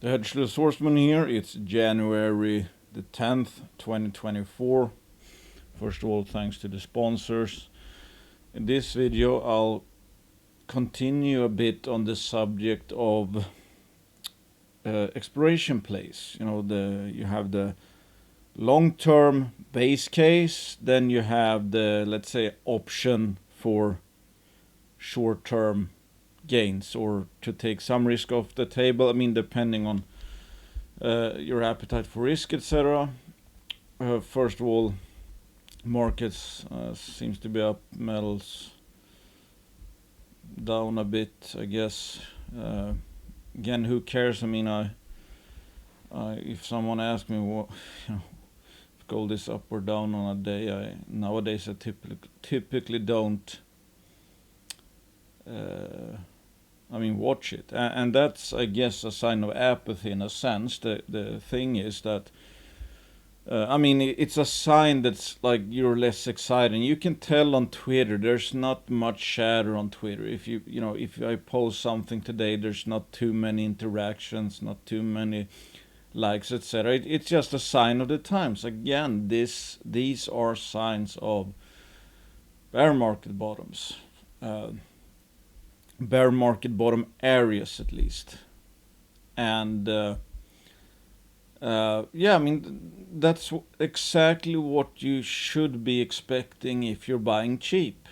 The Hedgeless Horseman here. It's January the 10th, 2024. First of all, thanks to the sponsors. In this video, I'll continue a bit on the subject of exploration plays. You have the long-term base case, then you have the, let's say, option for short-term gains or to take some risk off the table. I mean, depending on your appetite for risk, etc. First of all, markets seems to be up, metals down a bit, I guess. Again, who cares? I mean, if someone asks me what, if gold is up or down on a day, nowadays I typically don't. Watch it, and that's, I guess, a sign of apathy in a sense. The thing is that, it's a sign that's like you're less excited. And you can tell on Twitter. There's not much chatter on Twitter. If I post something today, there's not too many interactions, not too many likes, etc. It's just a sign of the times. Again, these are signs of bear market bottoms. Bear market bottom areas, at least. And that's exactly what you should be expecting if you're buying cheap.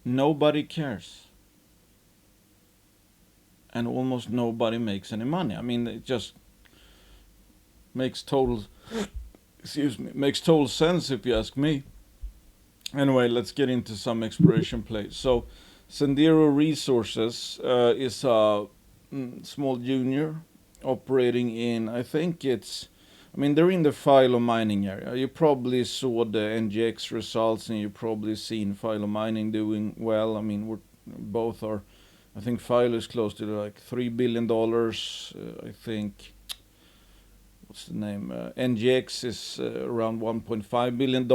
Nobody cares, and almost nobody makes any money. I mean, it just makes total sense if you ask me. Anyway, let's get into some exploration plays. So Sendero Resources is a small junior operating in, they're in the Philo mining area. You probably saw the NGX results, and you've probably seen Philo mining doing well. I mean, I think Philo is close to like $3 billion. I think, what's the name? NGX is around $1.5 billion.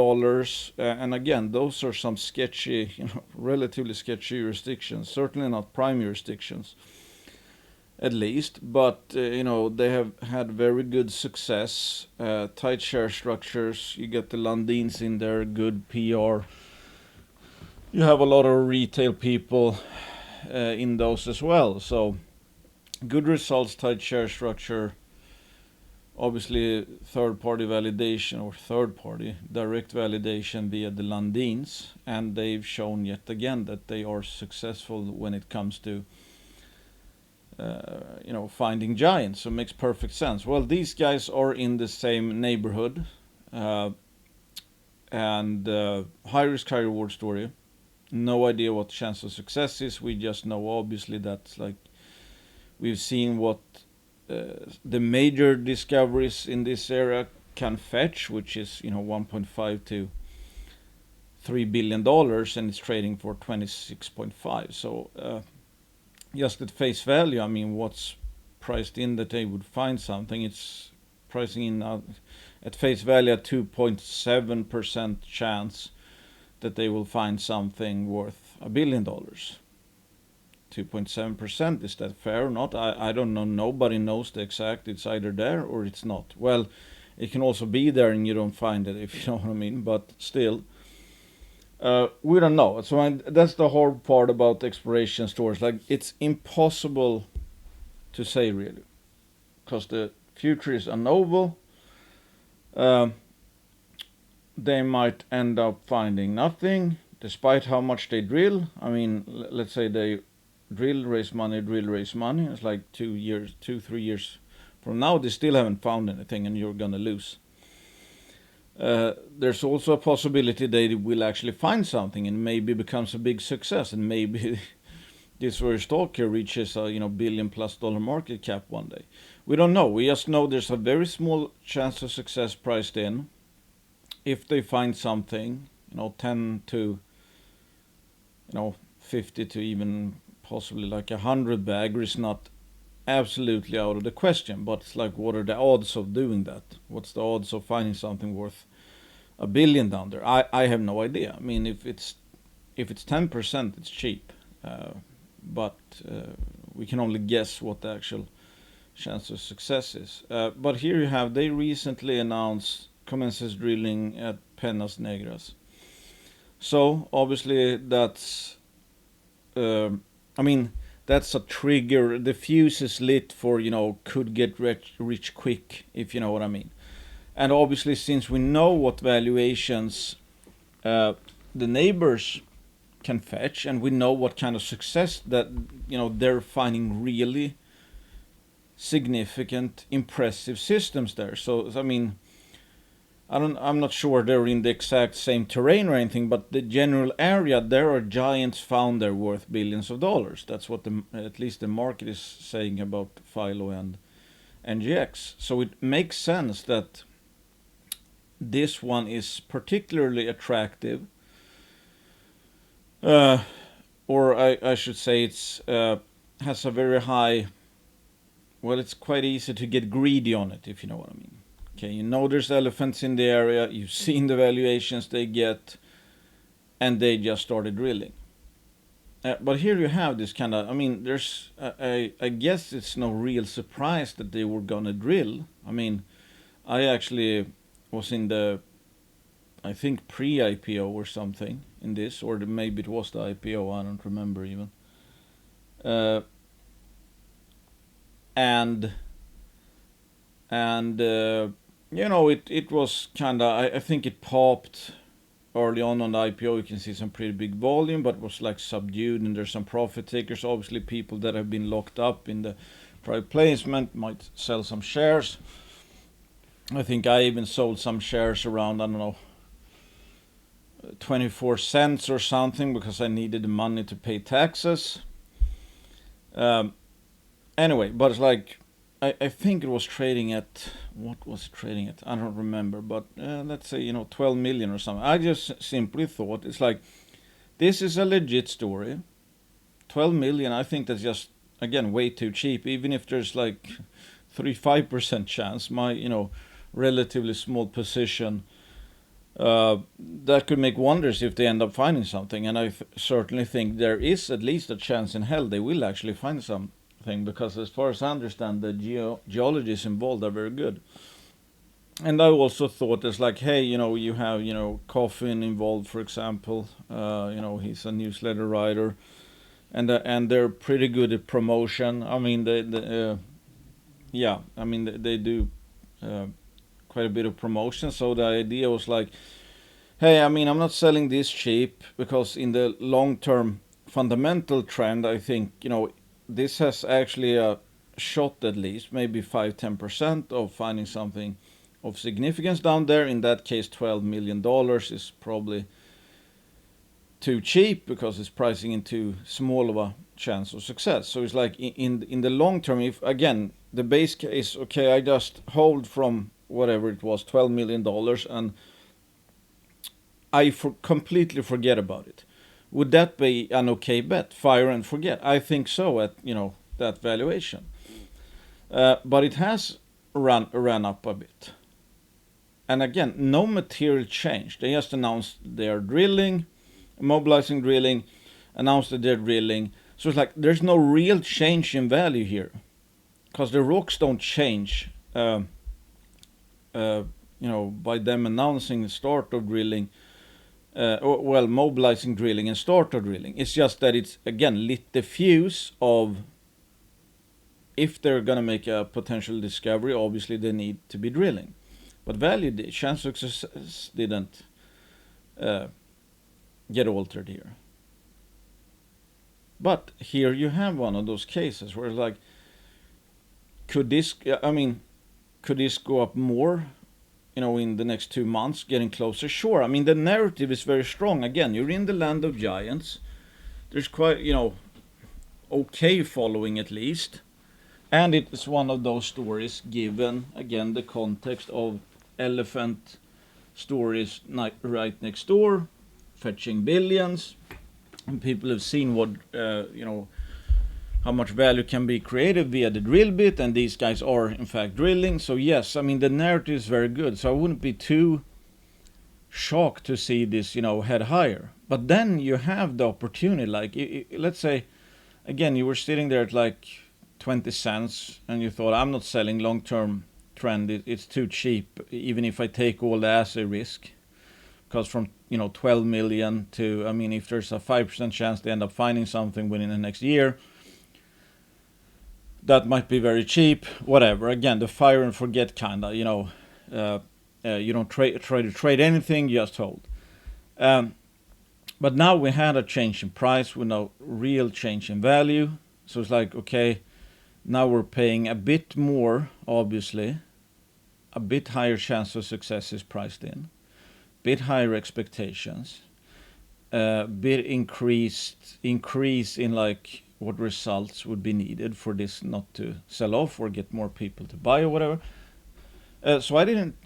And again, those are some sketchy, relatively sketchy jurisdictions. Certainly not prime jurisdictions, at least. But, they have had very good success. Tight share structures. You get the Lundins in there, good PR. You have a lot of retail people in those as well. So, good results, tight share structure. Obviously, third-party validation or third-party direct validation via the Lundins, and they've shown yet again that they are successful when it comes to, finding giants. So it makes perfect sense. Well, these guys are in the same neighborhood, and high risk, high reward story. No idea what the chance of success is. We just know, obviously, that we've seen what the major discoveries in this area can fetch, which is 1.5 to $3 billion, and it's trading for 26.5. So just at face value, what's priced in that they would find something? It's pricing in at face value a 2.7% chance that they will find something worth $1 billion. 2.7%, is that fair or not? I don't know. Nobody knows the exact. It's either there or it's not. Well, it can also be there and you don't find it, if you know what I mean. But still, we don't know. So that's the hard part about exploration stores. It's impossible to say, really, because the future is unknowable. They might end up finding nothing, despite how much they drill. Let's say they drill, raise money. It's like 2-3 years from now, they still haven't found anything, and you're gonna lose. There's also a possibility they will actually find something and maybe becomes a big success, and maybe this very stock here reaches a $1 billion+ market cap one day. We don't know. We just know there's a very small chance of success priced in. If they find something, 10 to 50 to even possibly like 100 bagger is not absolutely out of the question, but it's like, what are the odds of doing that? What's the odds of finding something worth $1 billion down there? I have no idea. If it's 10%, it's cheap, but we can only guess what the actual chance of success is. But here you have, they recently announced commences drilling at Penas Negras. So obviously that's, I mean, that's a trigger. The fuse is lit for, could get rich quick, if you know what I mean. And obviously, since we know what valuations the neighbors can fetch, and we know what kind of success that they're finding really significant, impressive systems there. So I mean, I'm not sure they're in the exact same terrain or anything, but the general area, there are giants found there worth billions of dollars. That's what at least the market is saying about Philo and NGX. So it makes sense that this one is particularly attractive, or I should say it's has a very high. Well, it's quite easy to get greedy on it, if you know what I mean. Okay, there's elephants in the area. You've seen the valuations they get, and they just started drilling. But here you have this kind of. I mean, there's. I guess it's no real surprise that they were gonna drill. I mean, I actually was in the, I think, pre-IPO or something in this, or maybe it was the IPO. I don't remember even. And it was kind of, I think it popped early on the IPO. You can see some pretty big volume, but it was like subdued, and there's some profit takers. Obviously, people that have been locked up in the private placement might sell some shares. I think I even sold some shares around, I don't know, 24 cents or something, because I needed the money to pay taxes. Anyway, but it's like, I think it was trading at, what was it trading at? I don't remember, but let's say, 12 million or something. I just simply thought, it's like, this is a legit story. 12 million, I think that's just, again, way too cheap. Even if there's like 3-5% chance, my, relatively small position, that could make wonders if they end up finding something. And I certainly think there is at least a chance in hell they will actually find something, because as far as I understand, the geologists involved are very good. And I also thought, it's like, hey, you have, Coffin involved, for example. He's a newsletter writer, and they're pretty good at promotion. I mean, they do quite a bit of promotion. So the idea was like, hey, I mean, I'm not selling this cheap, because in the long-term fundamental trend, I think, this has actually a shot, at least maybe 5-10% of finding something of significance down there. In that case, $12 million is probably too cheap, because it's pricing in too small of a chance of success. So it's like, in the long term, if again the base case, okay, I just hold from whatever it was, $12 million, and I completely forget about it. Would that be an okay bet? Fire and forget. I think so at that valuation. But it has ran up a bit. And again, no material change. They just announced they're drilling, mobilizing drilling, announced that they're drilling. So it's like, there's no real change in value here, because the rocks don't change. By them announcing the start of drilling. Mobilizing drilling and start of drilling. It's just that it's, again, lit the fuse of, if they're going to make a potential discovery, obviously they need to be drilling. But value, the chance of success didn't get altered here. But here you have one of those cases where, like, could this go up more? In the next 2 months, getting closer? Sure. I mean, the narrative is very strong. Again, you're in the land of giants. There's quite, okay following, at least. And it is one of those stories, given, again, the context of elephant stories right next door, fetching billions. And people have seen what, how much value can be created via the drill bit, and these guys are in fact drilling. So yes, I mean, the narrative is very good, so I wouldn't be too shocked to see this head higher. But then you have the opportunity, like, let's say, again, you were sitting there at like 20 cents and you thought, I'm not selling long-term trend, it's too cheap, even if I take all the asset risk. Because from 12 million to, I mean, if there's a 5% chance they end up finding something within the next year, that might be very cheap. Whatever. Again, the fire and forget kind of. You don't try to trade anything, just hold. But now we had a change in price with no real change in value. So it's like, okay, now we're paying a bit more, obviously. A bit higher chance of success is priced in. Bit higher expectations. Bit increase in like what results would be needed for this not to sell off or get more people to buy or whatever. So I didn't,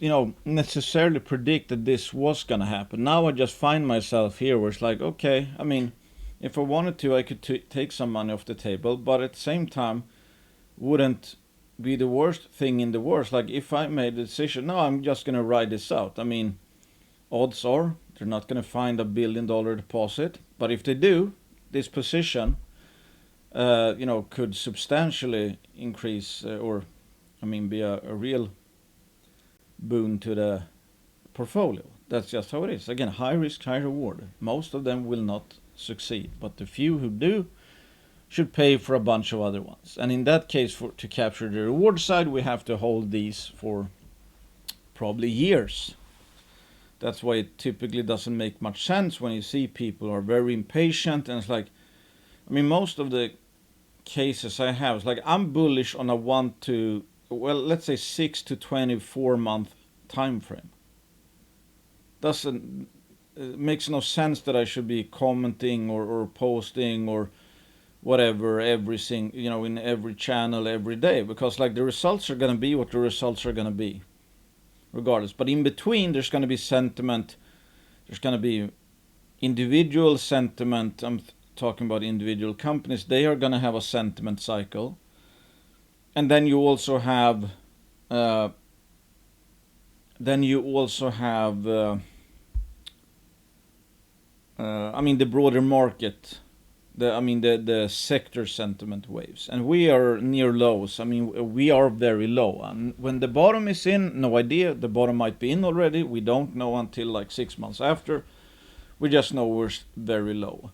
necessarily predict that this was gonna happen. Now I just find myself here where it's like, okay, I mean, if I wanted to, I could take some money off the table, but at the same time, wouldn't be the worst thing in the world. Like if I made a decision, no, I'm just gonna ride this out. I mean, odds are they're not gonna find $1 billion deposit, but if they do, this position, could substantially increase be a real boon to the portfolio. That's just how it is. Again, high risk, high reward. Most of them will not succeed, but the few who do should pay for a bunch of other ones. And in that case, to capture the reward side, we have to hold these for probably years. That's why it typically doesn't make much sense when you see people are very impatient, and it's like, I mean, most of the cases I have is like, I'm bullish on a let's say 6 to 24 month time frame. It makes no sense that I should be commenting or posting or whatever in every channel every day, because like the results are going to be what the results are going to be regardless. But in between, there's going to be sentiment, there's going to be individual sentiment. I'm talking about individual companies. They are going to have a sentiment cycle. And then you also have the broader market, the sector sentiment waves, and we are near lows. I mean, we are very low, and when the bottom is in, no idea, the bottom might be in already, we don't know until like 6 months after. We just know we're very low.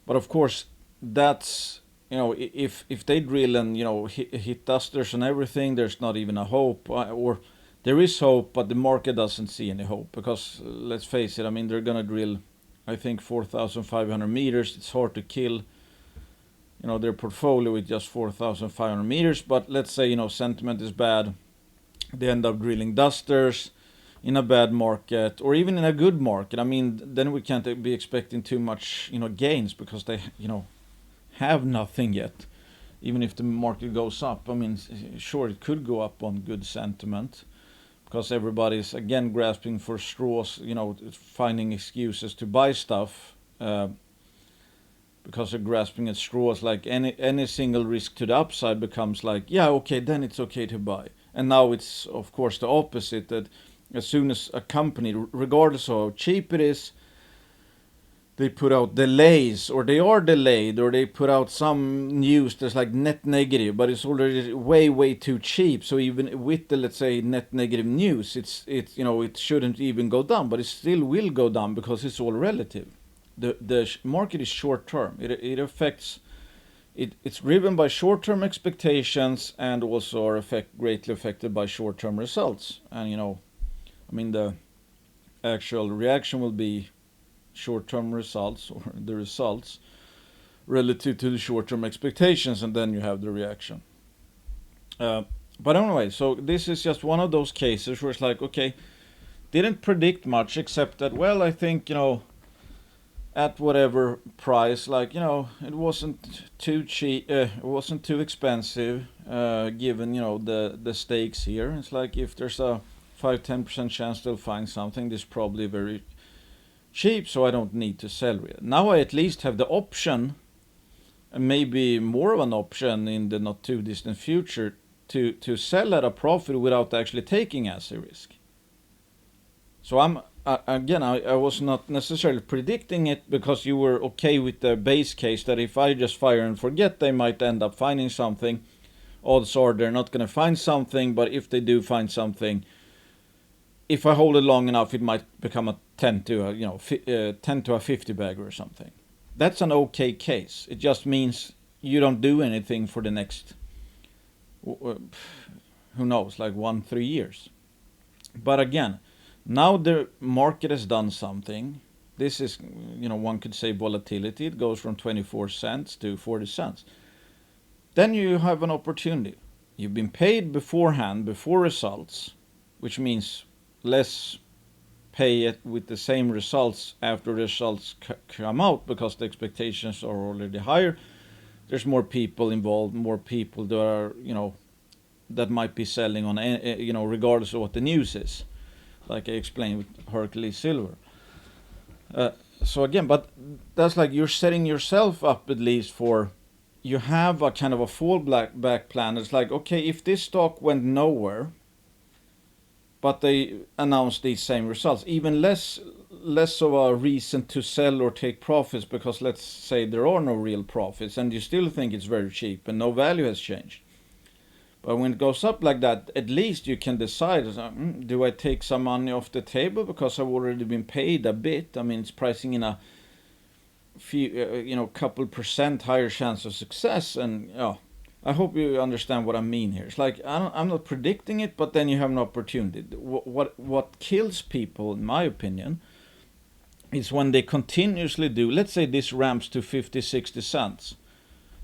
But of course, that's, if they drill and hit dusters and everything, there's not even a hope, or there is hope, but the market doesn't see any hope, because let's face it, I mean, they're gonna drill, I think, 4,500 meters. It's hard to kill, their portfolio with just 4,500 meters. But let's say, sentiment is bad. They end up drilling dusters in a bad market, or even in a good market. I mean, then we can't be expecting too much, gains, because they, have nothing yet. Even if the market goes up, I mean, sure, it could go up on good sentiment, because everybody's again grasping for straws, finding excuses to buy stuff, because they're grasping at straws. Like any single risk to the upside becomes like, yeah, okay, then it's okay to buy. And now it's of course the opposite, that as soon as a company, regardless of how cheap it is, they put out delays, or they are delayed, or they put out some news that's like net negative, but it's already way too cheap. So even with the, let's say, net negative news, it shouldn't even go down, but it still will go down, because it's all relative. The market is short term. It affects. It's driven by short term expectations, and also are greatly affected by short term results. And the actual reaction will be short-term results, or the results relative to the short-term expectations, and then you have the reaction. But anyway, so this is just one of those cases where it's like, okay, didn't predict much, except that, well, I think, at whatever price, like, it wasn't too cheap, it wasn't too expensive, given, the stakes here. It's like, if there's a 5-10% chance they'll find something, this is probably very cheap, so I don't need to sell it. Now I at least have the option, and maybe more of an option in the not too distant future, to sell at a profit without actually taking asset risk. So again, I was not necessarily predicting it, because you were okay with the base case that if I just fire and forget, they might end up finding something. Odds are they're not going to find something, but if they do find something, if I hold it long enough, it might become a 10 to a 10 to a 50 bagger or something. That's an okay case. It just means you don't do anything for the next, who knows, like 1-3 years. But again, now the market has done something. This is, one could say volatility. It goes from 24 cents to 40 cents. Then you have an opportunity. You've been paid beforehand, before results, which means less pay it with the same results after results come out, because the expectations are already higher. There's more people involved, more people that are, that might be selling on, regardless of what the news is, like I explained with Hercules Silver. So again, but that's like you're setting yourself up at least for, you have a kind of a fallback plan. It's like, okay, if this stock went nowhere, but they announced these same results, even less of a reason to sell or take profits, because let's say there are no real profits and you still think it's very cheap and no value has changed. But when it goes up like that, at least you can decide, do I take some money off the table because I've already been paid a bit? I mean, it's pricing in a few, couple percent higher chance of success. And I hope you understand what I mean here. It's like, I'm not predicting it, but then you have an opportunity. What kills people, in my opinion, is when they continuously do, let's say this ramps to 50, 60 cents.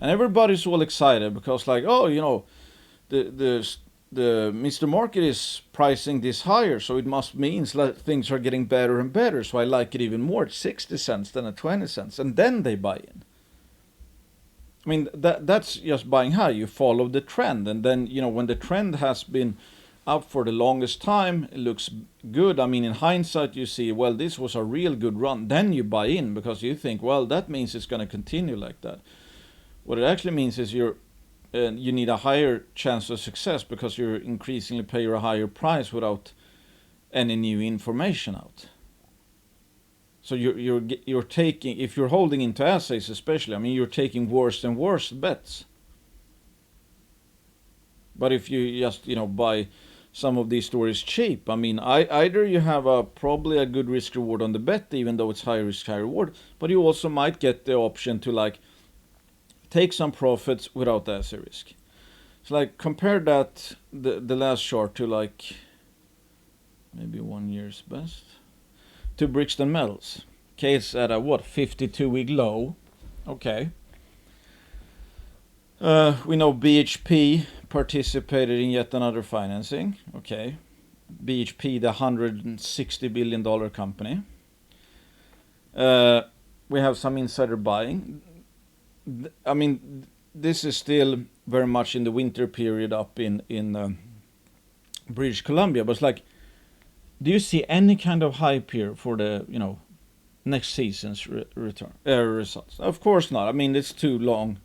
And everybody's all excited because like, the Mr. Market is pricing this higher, so it must mean that things are getting better and better, so I like it even more at 60 cents than at 20 cents, and then they buy in. I mean, that's just buying high. You follow the trend, and then, when the trend has been up for the longest time, it looks good. I mean, in hindsight, you see, well, this was a real good run. Then you buy in because you think, well, that means it's going to continue like that. What it actually means is you need a higher chance of success because you're increasingly pay a higher price without any new information out. So you're taking, if you're holding into assays especially, I mean, you're taking worse and worse bets. But if you just buy some of these stories cheap, I mean, either you have probably a good risk reward on the bet, even though it's high risk, high reward, but you also might get the option to like take some profits without assay risk. So like compare that the last chart to like maybe 1 year's best to Brixton Metals. Okay, it's at a 52-week low. Okay. We know BHP participated in yet another financing. Okay. BHP, the $160 billion company. We have some insider buying. I mean, this is still very much in the winter period up in British Columbia, but it's like, do you see any kind of hype here for the next season's results? Of course not. I mean, it's too long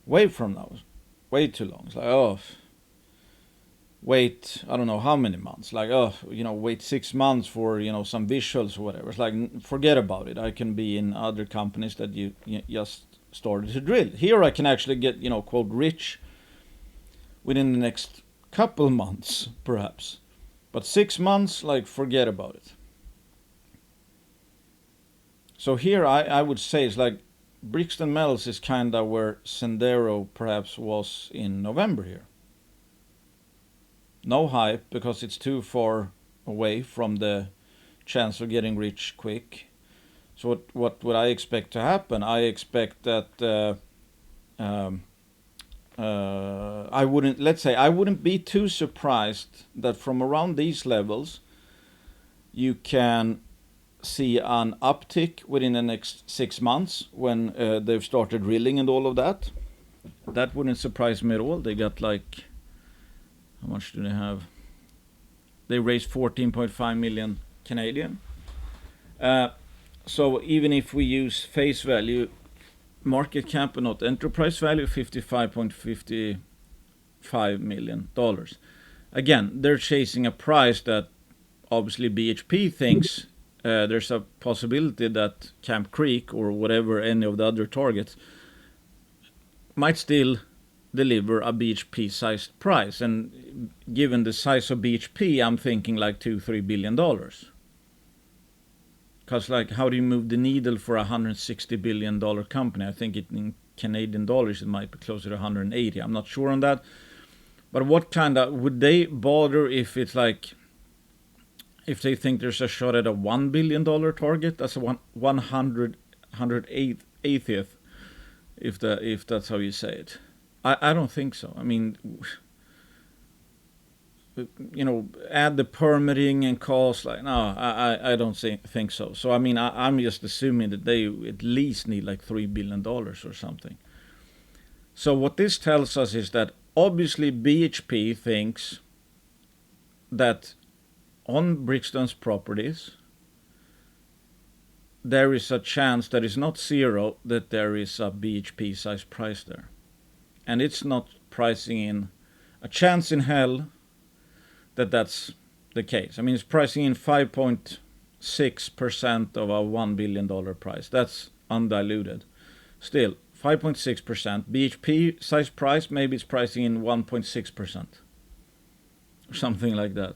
way from now, way too long. It's like, wait, I don't know how many months. Like, wait 6 months for some visuals or whatever. It's like, forget about it. I can be in other companies that you just started to drill. Here I can actually get quote rich within the next couple months perhaps, but 6 months, like, forget about it. So here I would say it's like Brixton Metals is kind of where Sendero perhaps was in November here. No hype because it's too far away from the chance of getting rich quick. So what would I expect to happen? I expect that I wouldn't be too surprised that from around these levels you can see an uptick within the next 6 months when they've started drilling and all of that. That wouldn't surprise me at all. They got like, how much do they have? They raised 14.5 million Canadian. So even if we use face value, market cap and not enterprise value, $55.55 million. Again, they're chasing a price that obviously BHP thinks there's a possibility that Camp Creek or whatever, any of the other targets, might still deliver a BHP-sized price. And given the size of BHP, I'm thinking like $2-3 billion. Because like, how do you move the needle for a $160 billion company? I think in Canadian dollars it might be closer to 180. I'm not sure on that. But what kind of, would they bother if it's like, if they think there's a shot at a $1 billion target? That's a 180th, if that's how you say it. I don't think so. I mean, add the permitting and costs. Like, no, I don't think so. So I mean, I'm just assuming that they at least need like $3 billion or something. So what this tells us is that obviously BHP thinks that on Brixton's properties there is a chance that is not zero that there is a BHP size price there. And it's not pricing in a chance in hell that that's the case. I mean, it's pricing in 5.6% of a $1 billion price. That's undiluted. Still, 5.6%. BHP size price, maybe it's pricing in 1.6%. Or something like that.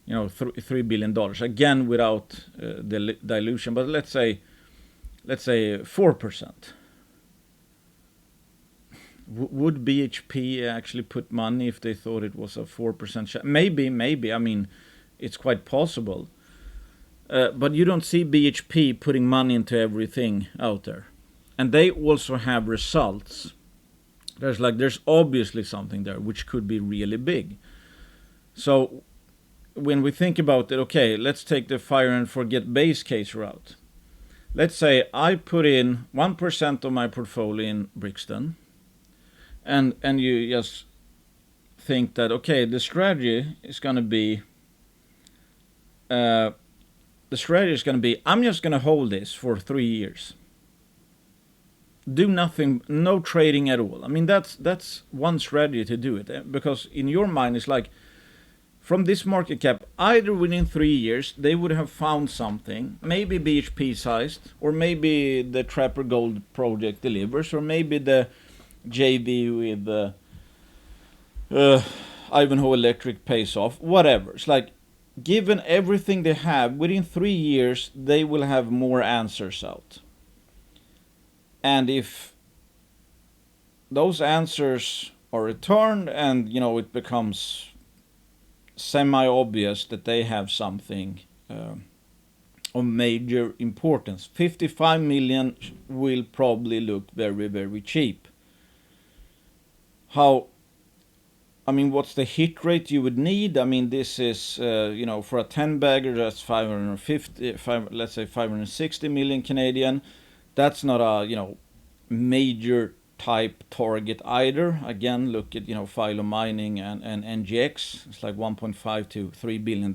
$3 billion. Again, without the dilution. But let's say 4%. Would BHP actually put money if they thought it was a 4% share? Maybe. I mean, it's quite possible. But you don't see BHP putting money into everything out there. And they also have results. There's obviously something there which could be really big. So when we think about it, okay, let's take the fire and forget base case route. Let's say I put in 1% of my portfolio in Brixton. And you just think that, okay, the strategy is going to be, I'm just going to hold this for 3 years. Do nothing, no trading at all. I mean, that's one strategy to do it. Because in your mind, it's like, from this market cap, either within 3 years, they would have found something, maybe BHP sized, or maybe the Trapper Gold project delivers, or maybe the JV with Ivanhoe Electric pays off, whatever. It's like, given everything they have, within 3 years, they will have more answers out. And if those answers are returned and, it becomes semi-obvious that they have something of major importance, 55 million will probably look very, very cheap. What's the hit rate you would need? I mean, this is, for a 10 bagger, that's 560 million Canadian. That's not a, major type target either. Again, look at, Philo Mining and NGX. It's like $1.5 to $3 billion.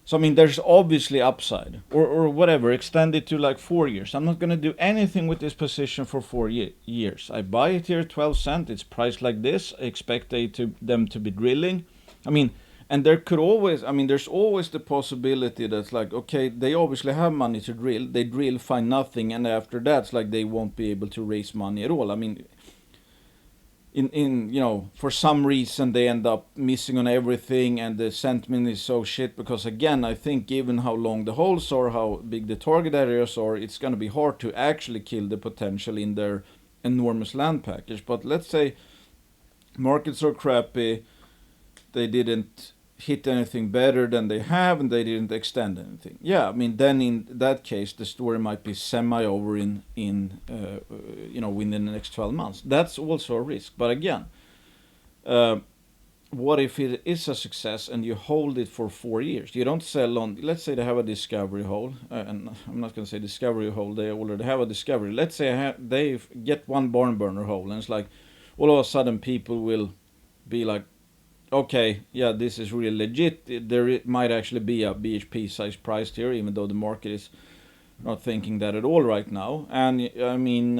So, I mean, there's obviously upside or whatever, extend it to like 4 years. I'm not going to do anything with this position for 4 years. I buy it here at 12 cents. It's priced like this. I expect them to be drilling. I mean, and there's always the possibility that's like, okay, they obviously have money to drill. They drill, find nothing. And after that, it's like they won't be able to raise money at all. I mean, for some reason they end up missing on everything and the sentiment is so shit because, again, I think given how long the holes are, how big the target areas are, it's going to be hard to actually kill the potential in their enormous land package. But let's say markets are crappy, they didn't hit anything better than they have and they didn't extend anything. Yeah, I mean, then in that case the story might be semi-over in within the next 12 months. That's also a risk. But again, what if it is a success and you hold it for 4 years? You don't sell on, let's say they have a discovery hole, and I'm not going to say discovery hole, they already have a discovery. Let's say they get one barn burner hole and it's like all of a sudden people will be like, okay, yeah, this is really legit. There might actually be a BHP size price here, even though the market is Not thinking that at all right now. And I mean,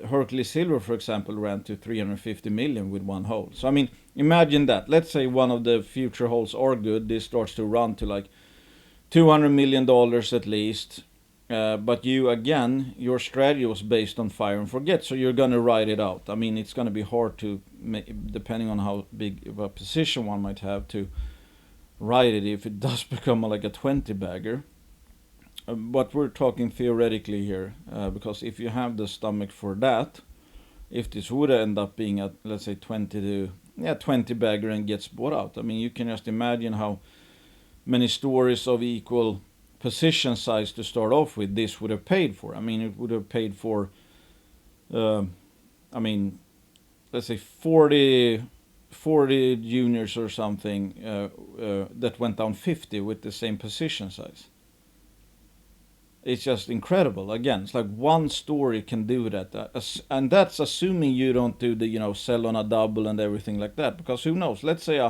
Hercules Silver, for example, ran to 350 million with one hole. So I mean, imagine that. Let's say one of the future holes are good. This starts to run to like $200 million at least. But you, again, your strategy was based on fire and forget, so you're gonna ride it out. I mean, it's gonna be hard to, depending on how big of a position one might have, to ride it if it does become like a 20 bagger. But we're talking theoretically here, because if you have the stomach for that, if this would end up being at, let's say, 20 bagger and gets bought out, I mean, you can just imagine how many stories of equal position size to start off with this would have paid for. I mean, it would have paid for, I mean, let's say 40 juniors or something that went down 50 with the same position size. It's just incredible. Again, it's like one story can do that, and that's assuming you don't do the sell on a double and everything like that. Because who knows? Let's say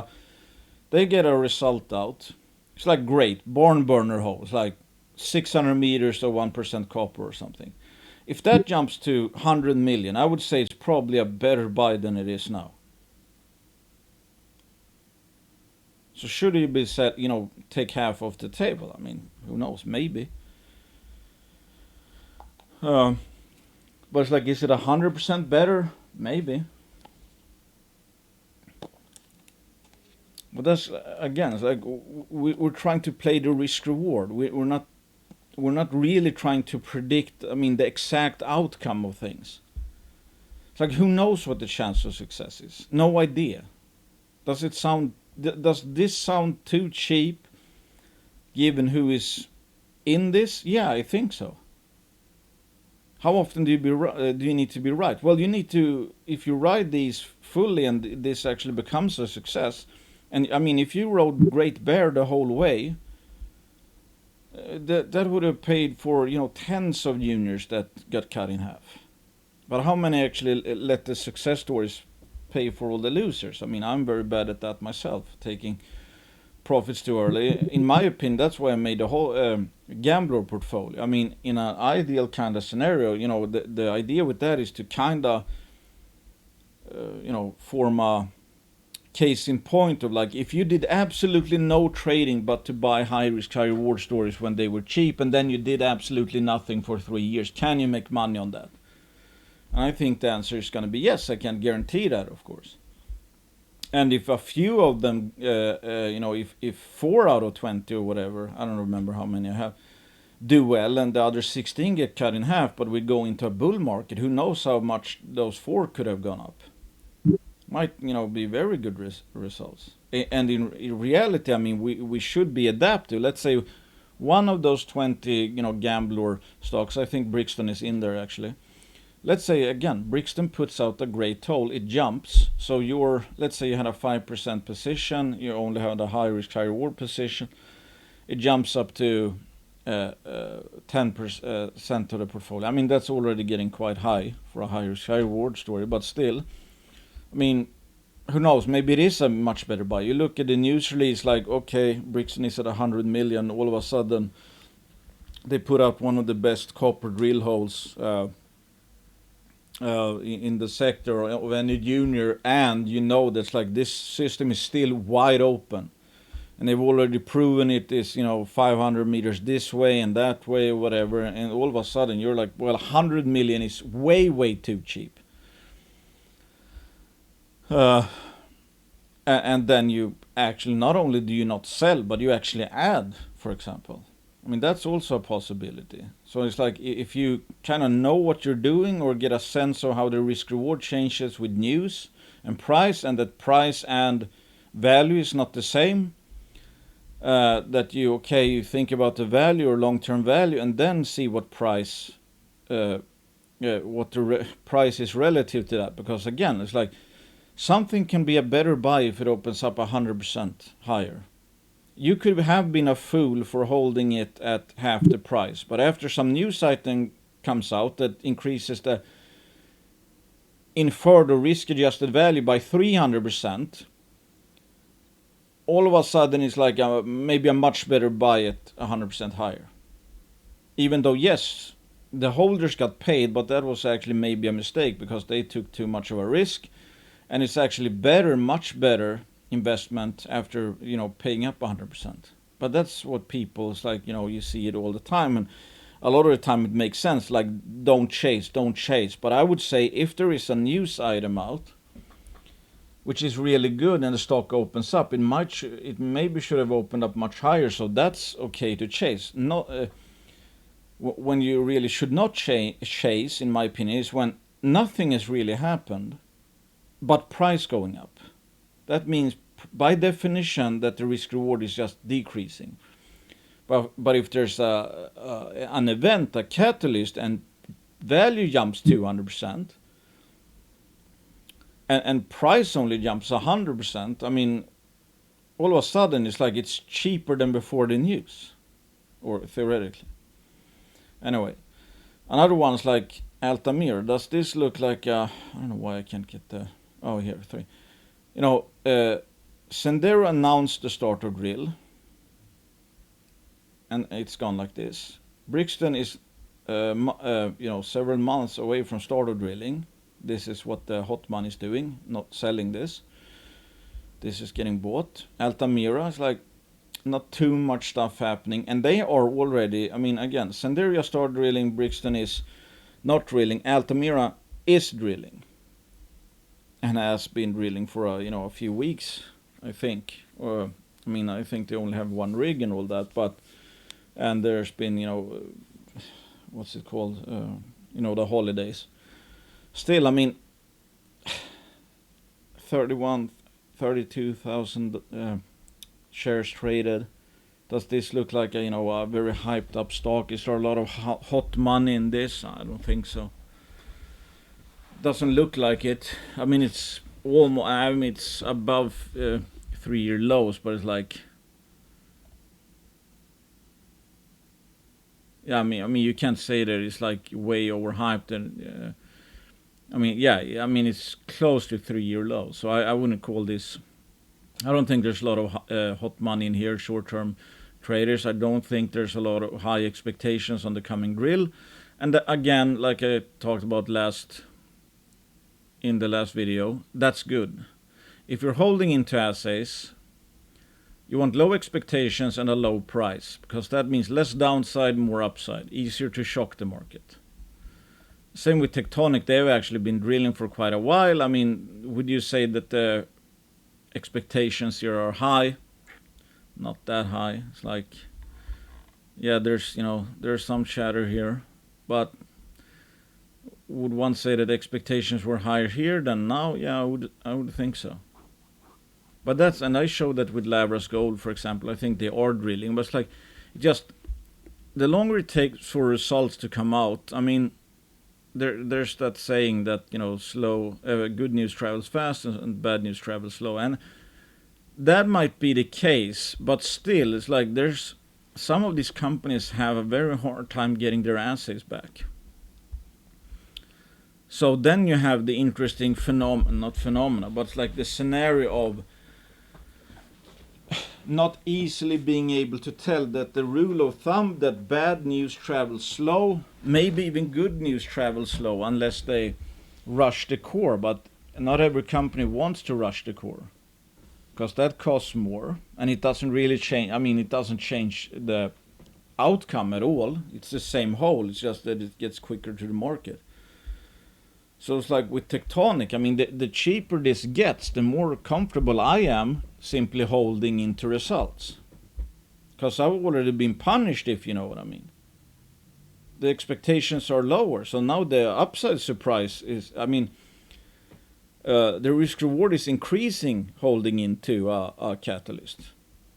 they get a result out. It's like great barn burner hole. It's like 600 meters or 1% copper or something. If that jumps to 100 million, I would say it's probably a better buy than it is now. So should it be set, take half off the table? I mean, who knows? Maybe. But it's like, is it 100% better? Maybe. But that's, again, it's like we're trying to play the risk reward. We're not really trying to predict, I mean, the exact outcome of things. It's like, who knows what the chance of success is? No idea. Does this sound too cheap given who is in this? Yeah, I think so. How often do you need to be right? Well, you need to, if you ride these fully and this actually becomes a success. And I mean, if you rode Great Bear the whole way, that would have paid for tens of juniors that got cut in half. But how many actually let the success stories pay for all the losers? I mean, I'm very bad at that myself, taking profits too early. In my opinion, that's why I made the whole gambler portfolio. I mean, in an ideal kind of scenario, the idea with that is to kind of form a case in point of like, if you did absolutely no trading but to buy high risk, high reward stories when they were cheap, and then you did absolutely nothing for 3 years, can you make money on that? And I think the answer is going to be yes. I can't guarantee that, of course. And if a few of them, if 4 out of 20 or whatever, I don't remember how many I have, do well, and the other 16 get cut in half, but we go into a bull market, who knows how much those 4 could have gone up? Might be very good results. And in reality, I mean, we should be adaptive. Let's say one of those 20 gambler stocks, I think Brixton is in there actually. Let's say again, Brixton puts out a great hole, it jumps. So let's say you had a 5% position, you only had a high risk, high reward position. It jumps up to 10% of the portfolio. I mean, that's already getting quite high for a high risk, high reward story, but still. I mean, who knows? Maybe it is a much better buy. You look at the news release, like, okay, Brixton is at 100 million. All of a sudden, they put out one of the best copper drill holes in the sector of any junior, and that's like this system is still wide open, and they've already proven it is 500 meters this way and that way, whatever. And all of a sudden, you're like, well, 100 million is way too cheap. And then you actually, not only do you not sell, but you actually add, for example. I mean, that's also a possibility. So it's like, if you kind of know what you're doing or get a sense of how the risk reward changes with news and price, and that price and value is not the same, that you think about the value or long-term value, and then see what price, what the price is relative to that. Because again, it's like, something can be a better buy if it opens up 100% higher. You could have been a fool for holding it at half the price, but after some news item comes out that increases the inferred or risk-adjusted value by 300%, all of a sudden it's like maybe a much better buy at 100% higher. even though, yes, the holders got paid, but that was actually maybe a mistake because they took too much of a risk, and it's actually better, much better investment after paying up 100%. But that's what people, it's like, you see it all the time, and a lot of the time it makes sense, like don't chase. But I would say if there is a news item out which is really good and the stock opens up, it maybe should have opened up much higher, so that's okay to chase. When you really should not chase, in my opinion, is when nothing has really happened but price going up. That means by definition that the risk reward is just decreasing. But if there's an event, a catalyst, and value jumps 200%, and price only jumps 100%, I mean, all of a sudden it's like it's cheaper than before the news, or theoretically. Anyway, another one's like Altamira. Does this look like I don't know why I can't get the... Oh, here, 3. Sendero announced the starter drill, and it's gone like this. Brixton is several months away from starter drilling. This is what the hot money is doing, not selling this. This is getting bought. Altamira is like not too much stuff happening, and they are already, I mean, again, Sendero started drilling, Brixton is not drilling, Altamira is drilling, and has been drilling for a few weeks, I think. I think they only have one rig and all that, and there's been what's it called, the holidays. Still, I mean, 32,000 shares traded. Does this look like a very hyped up stock? Is there a lot of hot money in this? I don't think so. Doesn't look like it. I mean, it's almost. I mean, it's above 3-year lows, but it's like. Yeah, I mean, you can't say that it's like way overhyped, and it's close to 3-year low. So I wouldn't call this. I don't think there's a lot of hot money in here, short-term traders. I don't think there's a lot of high expectations on the coming drill. And again, like I talked about in the last video, that's good. If you're holding into assays, you want low expectations and a low price, because that means less downside, more upside, easier to shock the market. Same with Tectonic. They've actually been drilling for quite a while. I mean, would you say that the expectations here are high? Not that high. It's like, yeah, there's some chatter here, but would one say that expectations were higher here than now? Yeah, I would think so. But and I showed that with Lavras Gold, for example. I think they are drilling, but it's like, just the longer it takes for results to come out. I mean, there's that saying that slow, good news travels fast and bad news travels slow, and that might be the case. But still, it's like there's some of these companies have a very hard time getting their assays back. So then you have the interesting phenomena, but it's like the scenario of not easily being able to tell, that the rule of thumb that bad news travels slow, maybe even good news travels slow unless they rush the core. But not every company wants to rush the core, because that costs more, and it doesn't really change. I mean, it doesn't change the outcome at all. It's the same whole. It's just that it gets quicker to the market. So it's like with Tectonic, I mean, the cheaper this gets, the more comfortable I am simply holding into results. Because I've already been punished, if you know what I mean. The expectations are lower, so now the upside surprise is, I mean, the risk reward is increasing holding into a catalyst.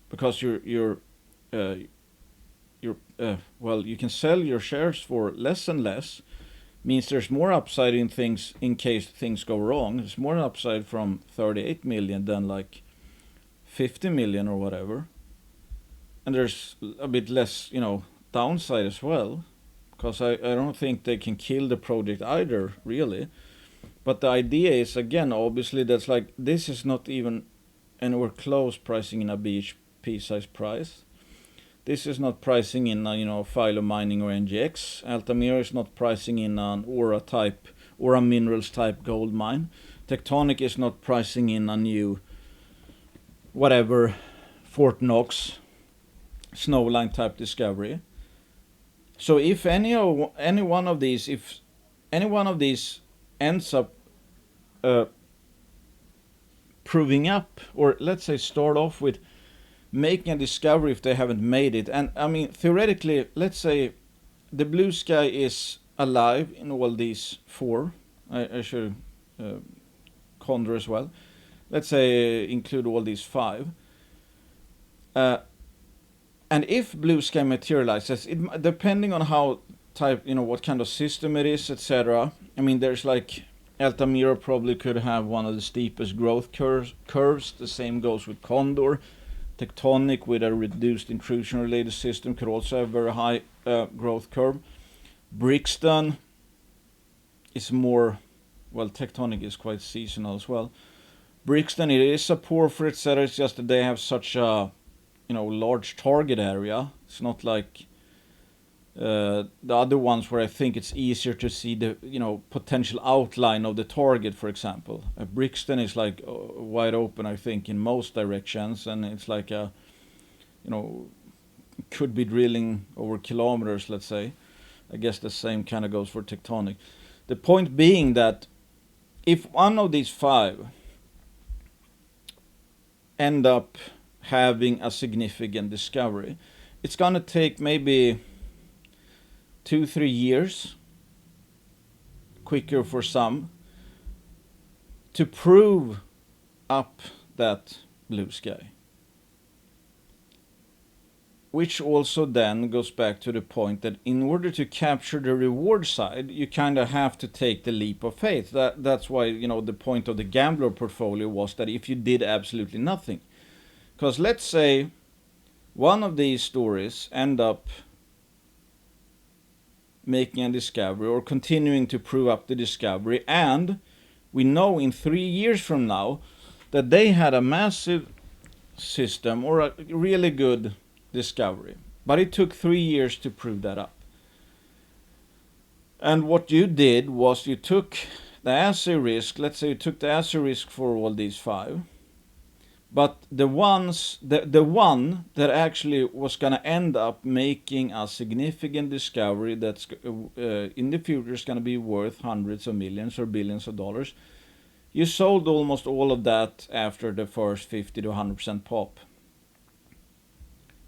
Because you can sell your shares for less and less. Means there's more upside in things in case things go wrong. There's more upside from 38 million than like 50 million or whatever. And there's a bit less, downside as well. Because I don't think they can kill the project either, really. But the idea is, again, obviously, that's like, this is not even anywhere close pricing in a BHP size price. This is not pricing in Philo Mining or NGX. Altamira is not pricing in an Aura Minerals type gold mine. Tectonic is not pricing in a new whatever Fort Knox Snowline type discovery. So if any one of these ends up proving up, or let's say start off with making a discovery if they haven't made it, and I mean theoretically, let's say the blue sky is alive in all these four. I should Condor as well. Let's say include all these five. And if blue sky materializes, depending on how type, what kind of system it is, etc. I mean, there's like Altamira probably could have one of the steepest growth curves. The same goes with Condor. Tectonic with a reduced intrusion related system could also have very high growth curve. Brixton is more, well, Tectonic is quite seasonal as well. Brixton, it is a porphyry, etc. It's just that they have such a large target area. It's not like the other ones where I think it's easier to see the potential outline of the target, for example. Brixton is like wide open, I think, in most directions, and it's like could be drilling over kilometers, let's say. I guess the same kind of goes for Tectonic. The point being that if one of these five end up having a significant discovery, it's going to take maybe 2-3 years, quicker for some, to prove up that blue sky. Which also then goes back to the point that in order to capture the reward side, you kind of have to take the leap of faith. That's why the point of the gambler portfolio was that if you did absolutely nothing, because let's say one of these stories end up making a discovery or continuing to prove up the discovery, and we know in 3 years from now that they had a massive system or a really good discovery, but it took 3 years to prove that up. And what you did was you took the assay risk. Let's say you took the assay risk for all these five, but the one that actually was going to end up making a significant discovery that's in the future is going to be worth hundreds of millions or billions of dollars, you sold almost all of that after the first 50 to 100% pop.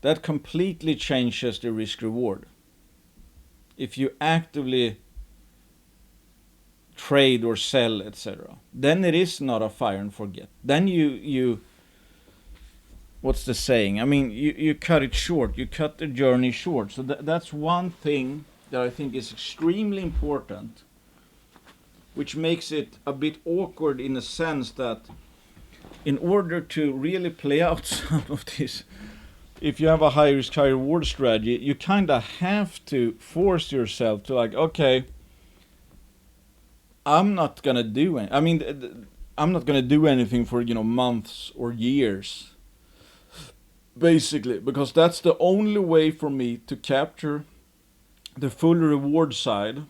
That completely changes the risk reward. If you actively trade or sell, etc., then it is not a fire and forget. Then you what's the saying? I mean, you cut it short. You cut the journey short. So that's one thing that I think is extremely important, which makes it a bit awkward in the sense that in order to really play out some of this, if you have a high risk, high reward strategy, you kind of have to force yourself to like, okay, I'm not gonna do it. I mean, I'm not gonna do anything for months or years, basically, because that's the only way for me to capture the full reward side,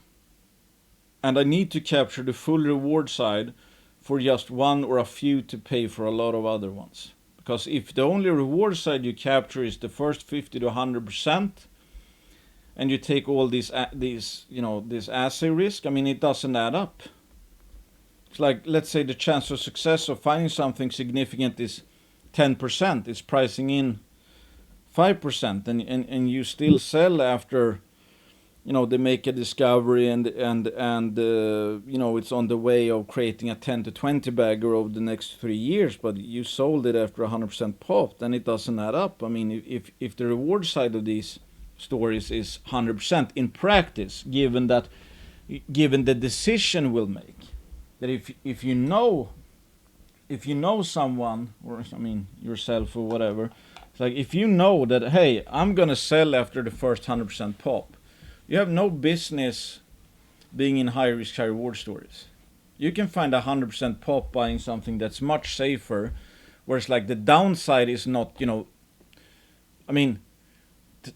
and I need to capture the full reward side for just one or a few to pay for a lot of other ones. Because if the only reward side you capture is the first 50 to 100%, and you take all this assay risk, I mean, it doesn't add up. It's like, let's say the chance of success of finding something significant is 10%, it's pricing in 5%, and you still sell after they make a discovery and it's on the way of creating a 10 to 20 bagger over the next 3 years, but you sold it after 100% pop, then it doesn't add up. I mean, if the reward side of these stories is 100% in practice, given the decision we'll make, that if you know someone, or I mean yourself or whatever, it's like if you know that, hey, I'm gonna sell after the first 100% pop, you have no business being in high risk, high reward stories. You can find 100% pop buying something that's much safer, whereas like the downside is not, I mean,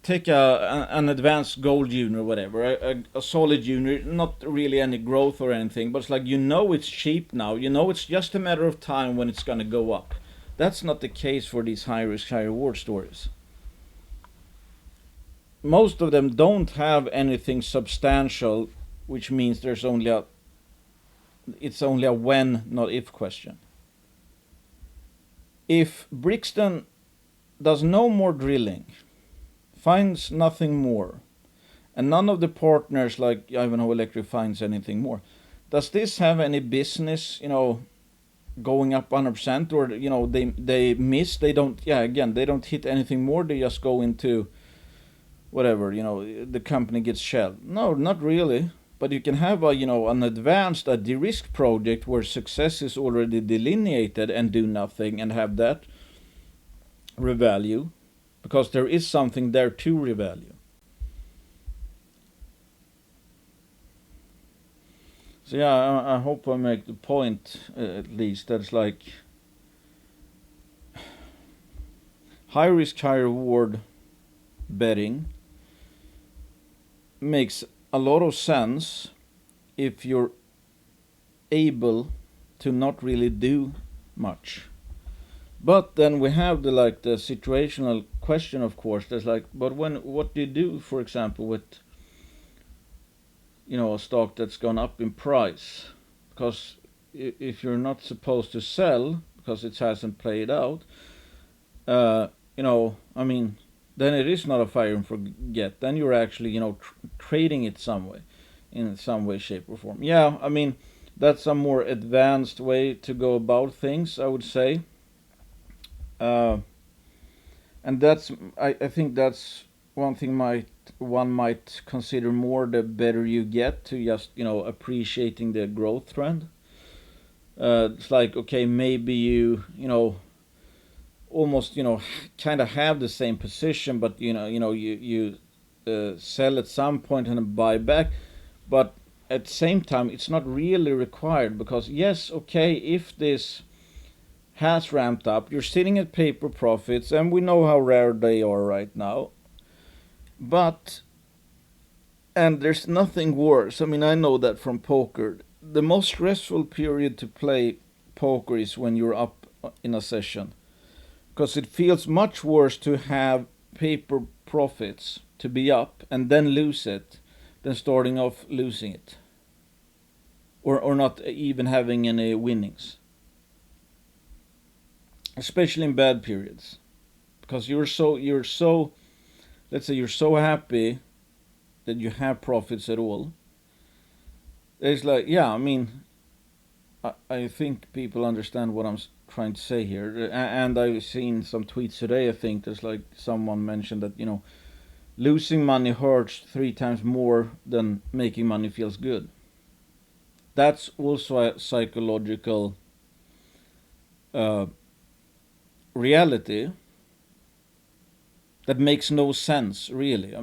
take an advanced gold junior or whatever, a solid junior, not really any growth or anything, but it's like, it's cheap now, it's just a matter of time when it's going to go up. That's not the case for these high risk, high reward stories. Most of them don't have anything substantial, which means it's only a when, not if question. If Brixton does no more drilling, finds nothing more, and none of the partners like Ivanhoe Electric finds anything more, does this have any business, going up 100%, or they miss, they don't, they don't hit anything more, they just go into whatever, the company gets shelled? No, not really. But you can have an advanced, a de-risked project where success is already delineated and do nothing and have that revalue, because there is something there to revalue. So I hope I make the point, at least, that it's like high risk, high reward betting makes a lot of sense if you're able to not really do much. But then we have the situational question, of course. There's but what do you do, for example, with a stock that's gone up in price? Because if you're not supposed to sell because it hasn't played out, then it is not a fire and forget. Then you're actually, trading it in some way, shape, or form. Yeah, that's a more advanced way to go about things, I would say. And I think that's one thing one might consider more the better you get to just, appreciating the growth trend. It's like, okay, maybe you almost kind of have the same position, but you sell at some point and buy back, but at the same time it's not really required, because yes, okay, if this has ramped up, you're sitting at paper profits, and we know how rare they are right now, and there's nothing worse. I know that from poker. The most stressful period to play poker is when you're up in a session, because it feels much worse to have paper profits, to be up and then lose it, than starting off losing it, or not even having any winnings, especially in bad periods, because you're so let's say you're so happy that you have profits at all. It's like, I think people understand what I'm trying to say here. And I've seen some tweets today, I think there's someone mentioned that, losing money hurts 3 times more than making money feels good. That's also a psychological reality that makes no sense, really.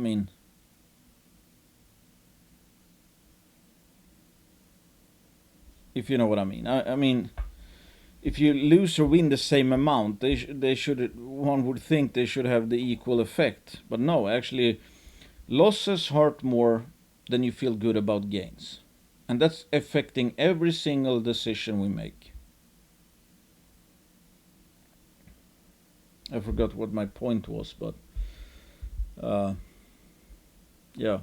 If you know what I mean. If you lose or win the same amount, they should. One would think they should have the equal effect, but no. Actually, losses hurt more than you feel good about gains, and that's affecting every single decision we make. I forgot what my point was, but yeah,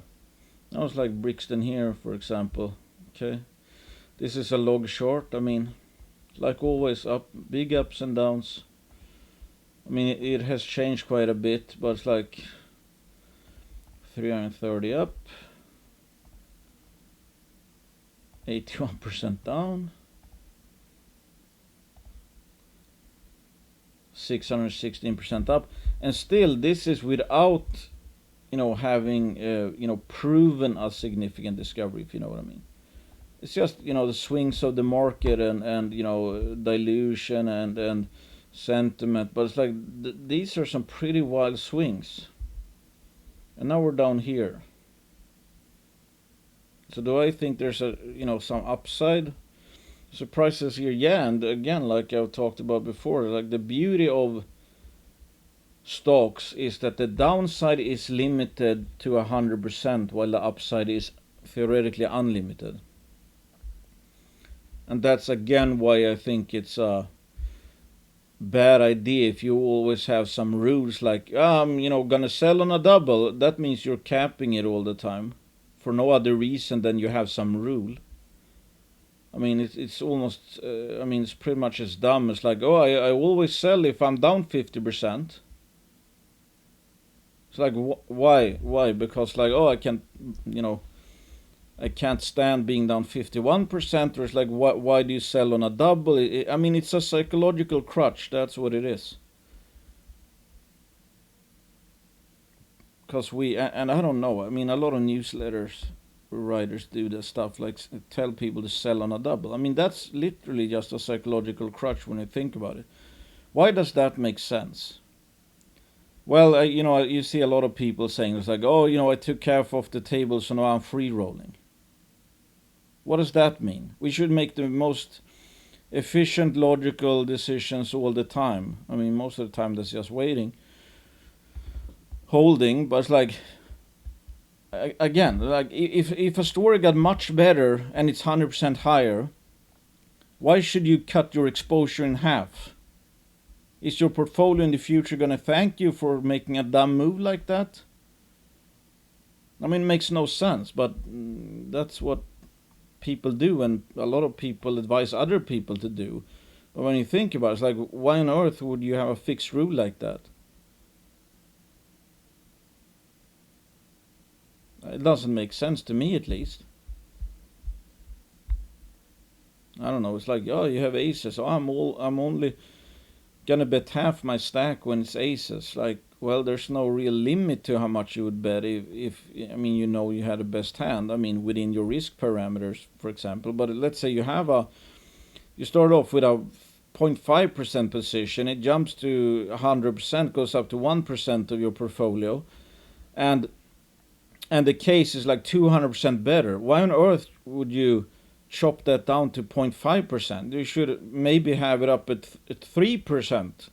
I was like Brixton here, for example. Okay. This is a log short. Like always, big ups and downs. It has changed quite a bit, but it's like 330 up, 81% down, 616% up, and still this is without, having, proven a significant discovery, if you know what I mean. It's just, the swings of the market and dilution and sentiment. But it's like, these are some pretty wild swings. And now we're down here. So do I think there's some upside? Surprises here, yeah. And again, like I've talked about before, like the beauty of stocks is that the downside is limited to 100% while the upside is theoretically unlimited. And that's again why I think it's a bad idea if you always have some rules like, gonna sell on a double. That means you're capping it all the time for no other reason than you have some rule. I mean, it's almost, it's pretty much as dumb as like, I always sell if I'm down 50%. It's like, why? Why? Because like, I can't, I can't stand being down 51%. Or it's like, why do you sell on a double? It's a psychological crutch. That's what it is. Because and I don't know. I mean, a lot of newsletters writers do this stuff, like tell people to sell on a double. I mean, that's literally just a psychological crutch when you think about it. Why does that make sense? Well, you see a lot of people saying it's like, I took calf off the table, so now I'm free rolling. What does that mean? We should make the most efficient, logical decisions all the time. I mean, most of the time that's just waiting, holding, but it's like, again, like if a story got much better and it's 100% higher, why should you cut your exposure in half? Is your portfolio in the future going to thank you for making a dumb move like that? I mean, it makes no sense, but that's what people do, and a lot of people advise other people to do. But when you think about it, it's like, why on earth would you have a fixed rule like that? It doesn't make sense to me, at least. I don't know. It's like, you have aces. I'm only gonna bet half my stack when it's aces. Like, well, there's no real limit to how much you would bet if you had a best hand. I mean, within your risk parameters, for example. But let's say you start off with a 0.5% position. It jumps to 100%, goes up to 1% of your portfolio, and the case is like 200% better. Why on earth would you chop that down to 0.5%? You should maybe have it up at 3%.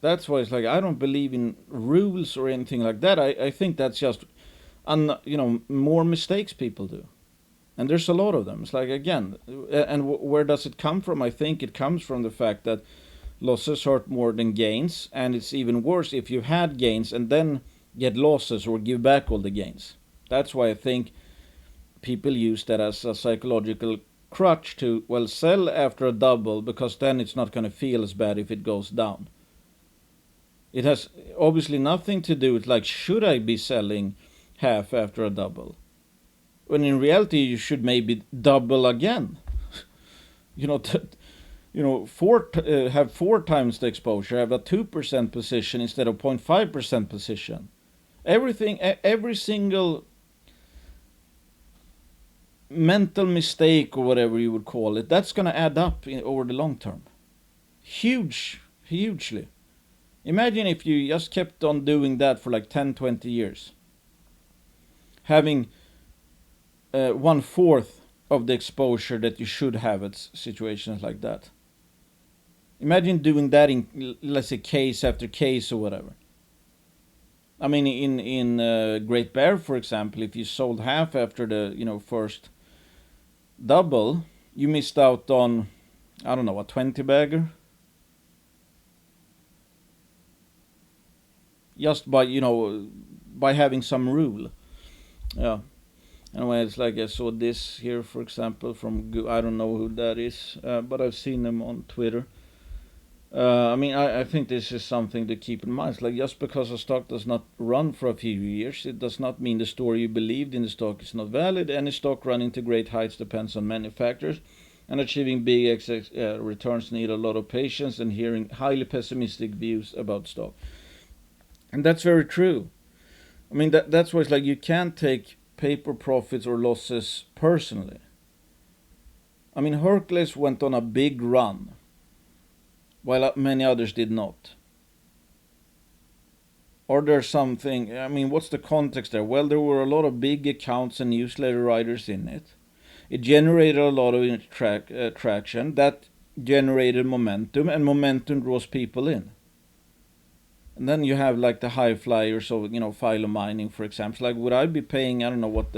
That's why it's like, I don't believe in rules or anything like that. I think that's just, more mistakes people do. And there's a lot of them. It's like, again, and where does it come from? I think it comes from the fact that losses hurt more than gains, and it's even worse if you've had gains and then get losses or give back all the gains. That's why I think people use that as a psychological crutch to, sell after a double, because then it's not going to feel as bad if it goes down. It has obviously nothing to do with like, should I be selling half after a double? When in reality you should maybe double again. Have 4 times the exposure, have a 2% position instead of 0.5% position. Every single mental mistake or whatever you would call it, that's going to add up over the long term. Hugely. Imagine if you just kept on doing that for like 10, 20 years. Having 1/4 of the exposure that you should have at situations like that. Imagine doing that in, let's say, case after case or whatever. I mean, in Great Bear, for example, if you sold half after the first double, you missed out on, I don't know, a 20 bagger. Just by having some rule. Yeah. Anyway, it's like I saw this here, for example, from, I don't know who that is, but I've seen them on Twitter. I think this is something to keep in mind. It's like, just because a stock does not run for a few years, it does not mean the story you believed in the stock is not valid. Any stock running to great heights depends on many factors, and achieving big returns need a lot of patience and hearing highly pessimistic views about stock. And that's very true. I mean, that's why it's like, you can't take paper profits or losses personally. I mean, Hercules went on a big run, while many others did not. Or there's something, what's the context there? Well, there were a lot of big accounts and newsletter writers in it. It generated a lot of traction. That generated momentum, and momentum draws people in. And then you have like the high flyers of, philo mining, for example. Like, would I be paying? I don't know what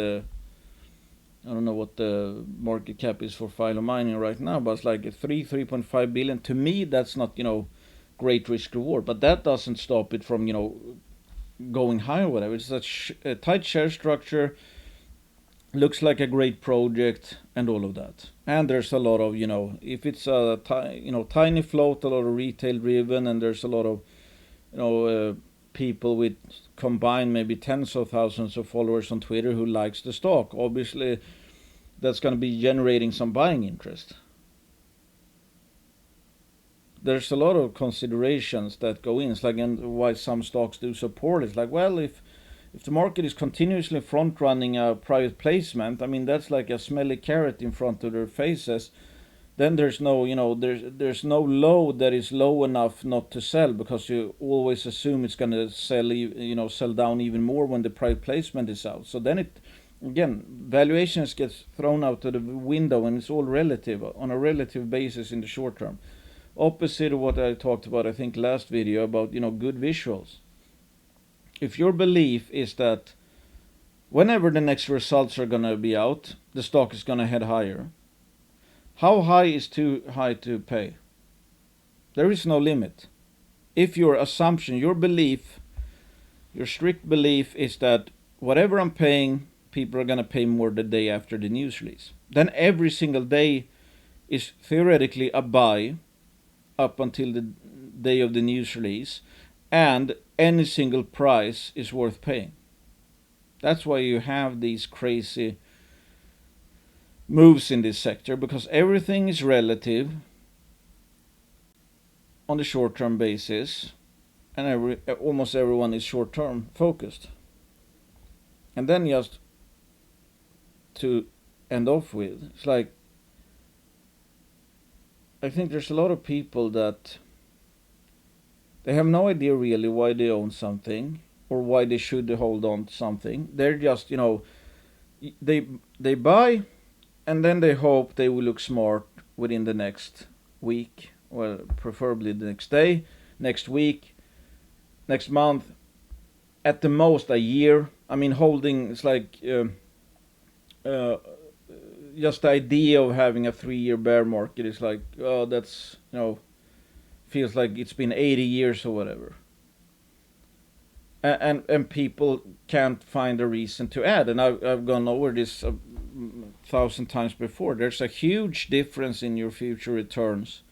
the market cap is for philo mining right now, but it's like 3.5 billion. To me, that's not, great risk reward, but that doesn't stop it from, going higher or whatever. It's a tight share structure, looks like a great project, and all of that. And there's a lot of, if it's a tiny float, a lot of retail driven, and there's a lot of, people with combined maybe tens of thousands of followers on Twitter who likes the stock. Obviously, that's going to be generating some buying interest. There's a lot of considerations that go in. It's like, and why some stocks do so poorly. It's like, well, if the market is continuously front running a private placement, I mean, that's like a smelly carrot in front of their faces. Then there's no, there's no low that is low enough not to sell, because you always assume it's going to sell down even more when the private placement is out. So then valuations gets thrown out of the window, and it's all relative, on a relative basis in the short term. Opposite of what I talked about, I think, last video about, good visuals. If your belief is that whenever the next results are going to be out, the stock is going to head higher, how high is too high to pay? There is no limit. If your assumption, your belief, your strict belief is that whatever I'm paying, people are going to pay more the day after the news release, then every single day is theoretically a buy up until the day of the news release, and any single price is worth paying. That's why you have these crazy moves in this sector, because everything is relative on the short-term basis, and almost everyone is short-term focused. And then just to end off with, it's like, I think there's a lot of people that they have no idea really why they own something or why they should hold on to something. They're just, they buy, and then they hope they will look smart within the next week, well, preferably the next day, next week, next month, at the most a year. I mean, holding, it's like just the idea of having a 3-year bear market is like, oh, that's, feels like it's been 80 years or whatever. And people can't find a reason to add. And I've gone over this 1,000 times before. There's a huge difference in your future returns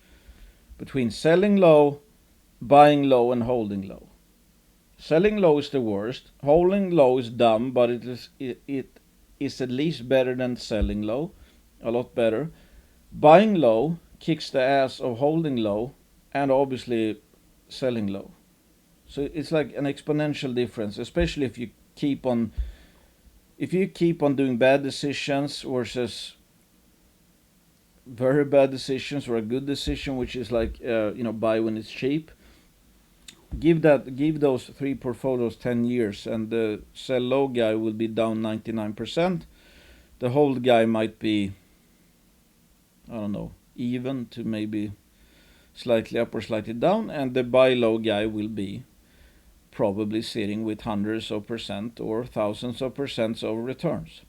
between selling low, buying low, and holding low. Selling low is the worst. Holding low is dumb, but it is at least better than selling low, a lot better. Buying low kicks the ass of holding low, and obviously selling low. So it's like an exponential difference, especially if you keep on doing bad decisions versus very bad decisions, or a good decision, which is like buy when it's cheap. Give those 3 portfolios 10 years, and the sell low guy will be down 99%. The hold guy might be, I don't know, even to maybe slightly up or slightly down, and the buy low guy will be probably sitting with hundreds of percent or thousands of percents of returns.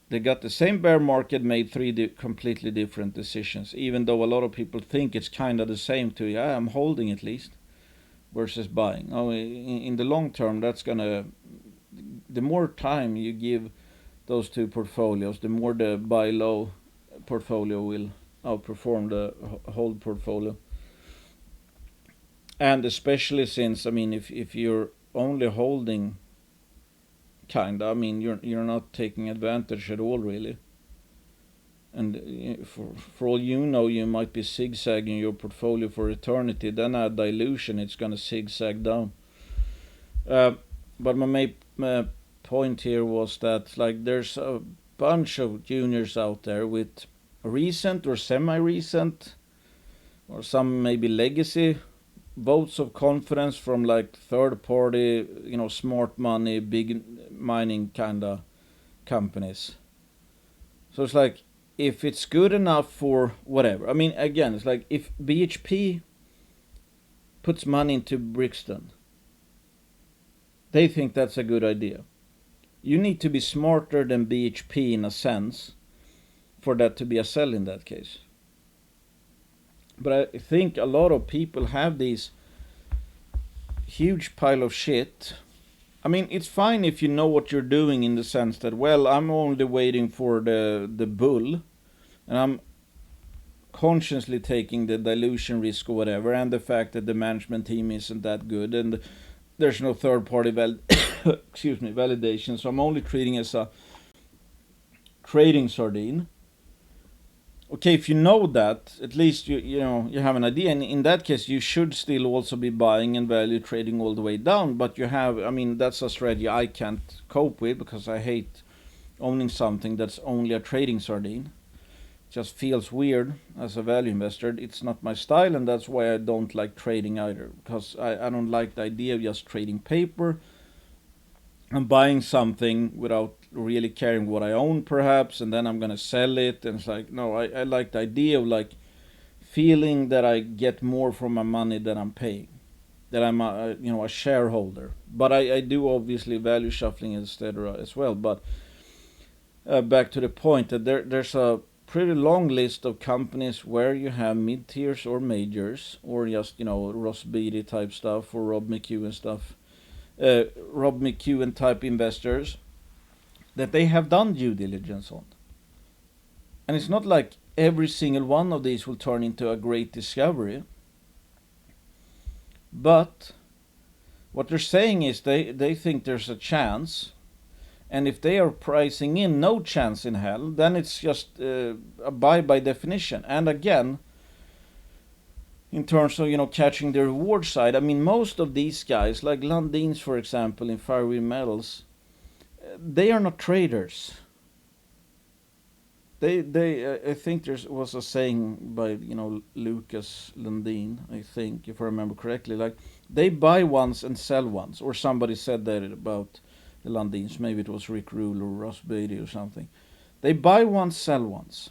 They got the same bear market, made 3 completely different decisions, even though a lot of people think it's kind of the same to, yeah, I'm holding at least, versus buying. Oh, in the long term, that's gonna, the more time you give those 2 portfolios, the more the buy low portfolio will outperform the hold portfolio. And especially since, I mean, if you're only holding, you're not taking advantage at all, really. And for all you might be zigzagging your portfolio for eternity. Then add dilution, it's going to zigzag down. But my main point here was that, like, there's a bunch of juniors out there with recent or semi-recent, or some maybe legacy votes of confidence from like third party, smart money, big mining kind of companies. So it's like, if it's good enough for whatever. I mean, again, it's like if BHP puts money into Brixton, they think that's a good idea. You need to be smarter than BHP in a sense for that to be a sell in that case. But I think a lot of people have these huge pile of shit. I mean, it's fine if you know what you're doing in the sense that, well, I'm only waiting for the bull, and I'm consciously taking the dilution risk or whatever, and the fact that the management team isn't that good, and there's no third party validation, so I'm only treating as a trading sardine. Okay, if you know that, at least you know you have an idea, and in that case you should still also be buying and value trading all the way down. But you have, I mean, that's a strategy I can't cope with because I hate owning something that's only a trading sardine. It just feels weird as a value investor. It's not my style, and that's why I don't like trading either, because I don't like the idea of just trading paper and buying something without really caring what I own, perhaps, and then I'm gonna sell it. And it's like, no, I like the idea of like feeling that I get more from my money than I'm paying, that I'm a shareholder. But I do obviously value shuffling, etc. as well. But back to the point that there's a pretty long list of companies where you have mid tiers or majors or just Ross Beatty type stuff or Rob McEwen stuff. Rob McEwen type investors that they have done due diligence on. And it's not like every single one of these will turn into a great discovery. But what they're saying is they think there's a chance. And if they are pricing in no chance in hell, then it's just a buy by definition. And again, in terms of catching the reward side, I mean, most of these guys, like Lundins for example in Firewheel Metals, they are not traders. I think there was a saying by Lucas Lundin, I think, if I remember correctly, like they buy once and sell once, or somebody said that about the Lundins, maybe it was Rick Rule or Ross Beatty or something. They buy once, sell once.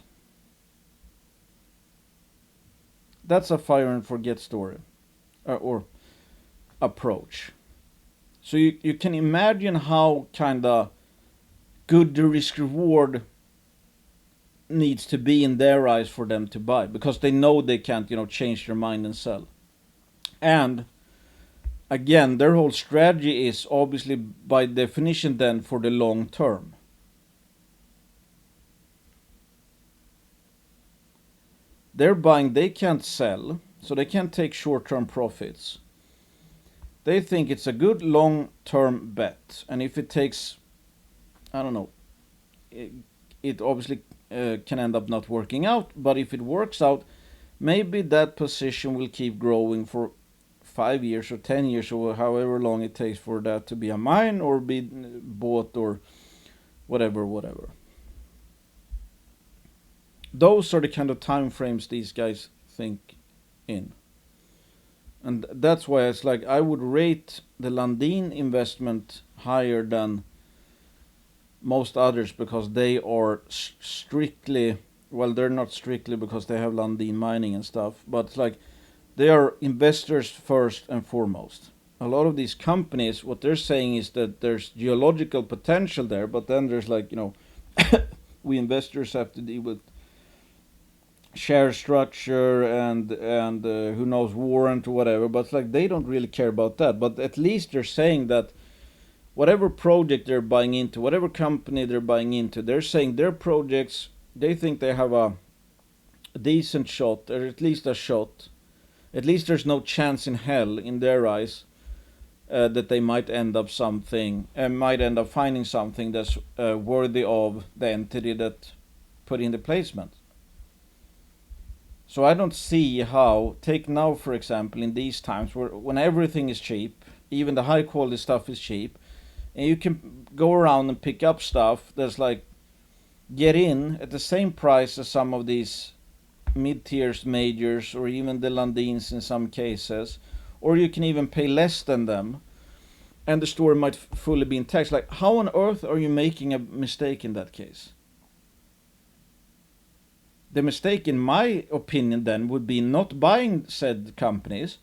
That's a fire and forget story, or approach. So you can imagine how kind of good the risk reward needs to be in their eyes for them to buy, because they know they can't change their mind and sell. And again, their whole strategy is obviously by definition then for the long term. They're buying, they can't sell, so they can't take short-term profits. They think it's a good long-term bet, and if it takes, I don't know, it obviously can end up not working out, but if it works out, maybe that position will keep growing for 5 years or 10 years or however long it takes for that to be a mine or be bought or whatever. Those are the kind of time frames these guys think in. And that's why it's like I would rate the Lundin investment higher than most others, because they are strictly, well, they're not strictly because they have Lundin mining and stuff, but it's like they are investors first and foremost. A lot of these companies, what they're saying is that there's geological potential there, but then there's like, we investors have to deal with share structure and who knows, warrant or whatever, but it's like they don't really care about that. But at least they're saying that whatever project they're buying into, whatever company they're buying into, they're saying their projects, they think they have a decent shot, or at least a shot. At least there's no chance in hell in their eyes that they might end up finding something that's worthy of the entity that put in the placement. So I don't see how, take now for example, in these times when everything is cheap, even the high quality stuff is cheap, and you can go around and pick up stuff that's like get in at the same price as some of these mid-tiers majors or even the Lundins in some cases, or you can even pay less than them and the story might fully be intact. Like, how on earth are you making a mistake in that case? The mistake, in my opinion, then would be not buying said companies.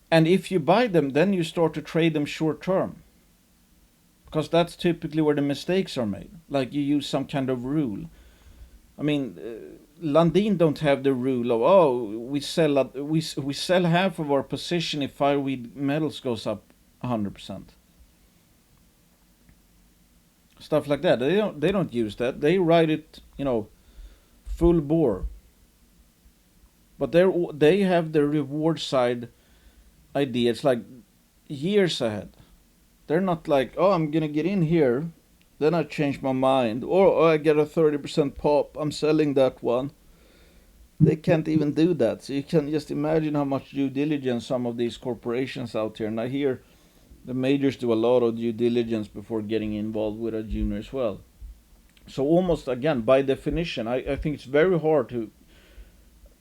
And if you buy them, then you start to trade them short term. Because that's typically where the mistakes are made. Like you use some kind of rule. I mean, Lundin don't have the rule of, oh, we sell half of our position if Fireweed Metals goes up 100%. Stuff like that. They don't use that. They write it, full bore. But they have the reward side idea. It's like years ahead. They're not like, oh, I'm gonna get in here, then I change my mind, or oh, I get a 30% pop, I'm selling that one. They can't even do that. So you can just imagine how much due diligence some of these corporations out here. And I hear the majors do a lot of due diligence before getting involved with a junior as well. So almost again, by definition, I think it's very hard to.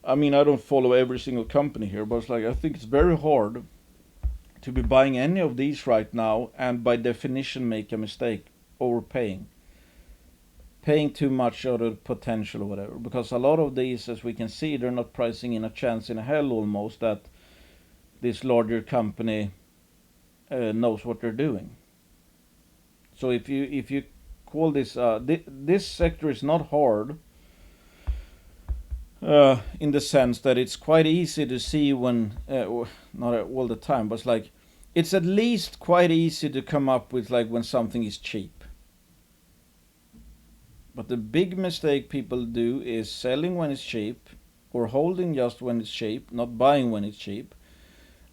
I mean, I don't follow every single company here, but it's like I think it's very hard to be buying any of these right now and by definition make a mistake, overpaying. Paying too much out of potential or whatever. Because a lot of these, as we can see, they're not pricing in a chance in hell almost that this larger company knows what they're doing. So if you call this, this sector is not hard, in the sense that it's quite easy to see when, not all the time, but it's at least quite easy to come up with when something is cheap. But the big mistake people do is selling when it's cheap, or holding just when it's cheap, not buying when it's cheap.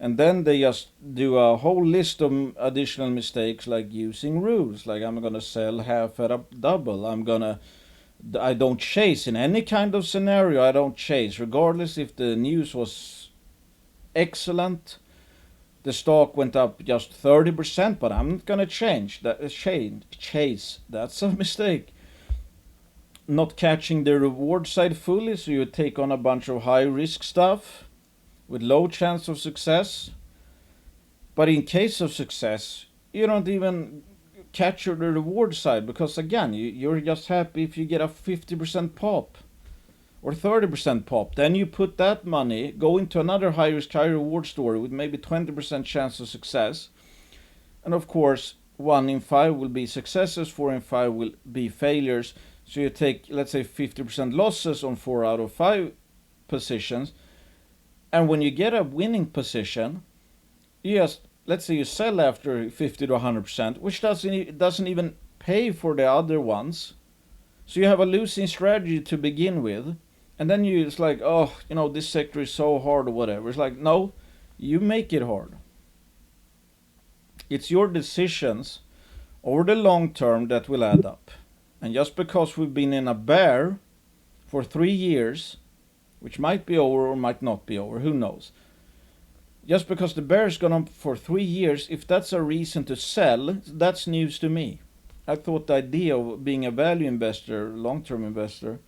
And then they just do a whole list of additional mistakes, like using rules, like I'm gonna sell half at a double, I don't chase in any kind of scenario. I don't chase, regardless if the news was excellent. The stock went up just 30%, but I'm not gonna chase. That's a mistake. Not catching the reward side fully, so you take on a bunch of high risk stuff with low chance of success. But in case of success, you don't even capture the reward side, because again, you're just happy if you get a 50% pop or 30% pop. Then you put that money, go into another high risk, high reward story with maybe 20% chance of success. And of course, 1 in 5 will be successes, 4 in 5 will be failures. So you take, let's say, 50% losses on 4 out of 5 positions. And when you get a winning position, let's say you sell after 50 to 100%, which doesn't even pay for the other ones. So you have a losing strategy to begin with. And then it's like, oh, this sector is so hard or whatever. It's like, no, you make it hard. It's your decisions over the long term that will add up. And just because we've been in a bear for 3 years, which might be over or might not be over, who knows? Just because the bear has gone up for 3 years, if that's a reason to sell, that's news to me. I thought the idea of being a value investor, long-term investor,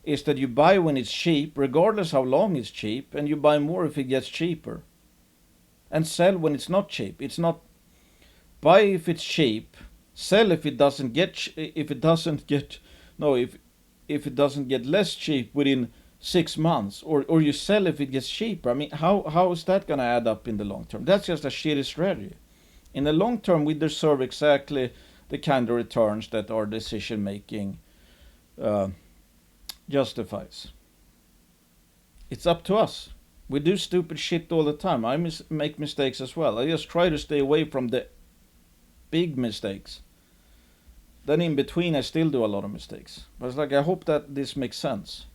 is that you buy when it's cheap, regardless how long it's cheap, and you buy more if it gets cheaper. And sell when it's not cheap. It's not buy if it's cheap, sell if it doesn't get less cheap within 6 months, or you sell if it gets cheaper. I mean, how is that going to add up in the long term? That's just a shitty strategy. In the long term, we deserve exactly the kind of returns that our decision making justifies. It's up to us. We do stupid shit all the time. I make mistakes as well. I just try to stay away from the big mistakes. Then in between, I still do a lot of mistakes. But it's like, I hope that this makes sense.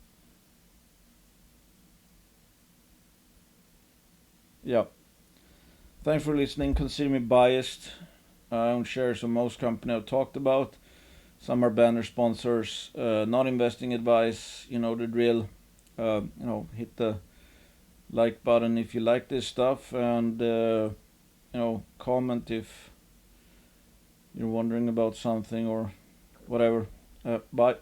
Yeah. Thanks for listening. Consider me biased. I own shares of most companies I've talked about. Some are banner sponsors. Not investing advice. You know the drill. Hit the like button if you like this stuff, and comment if you're wondering about something or whatever. Bye.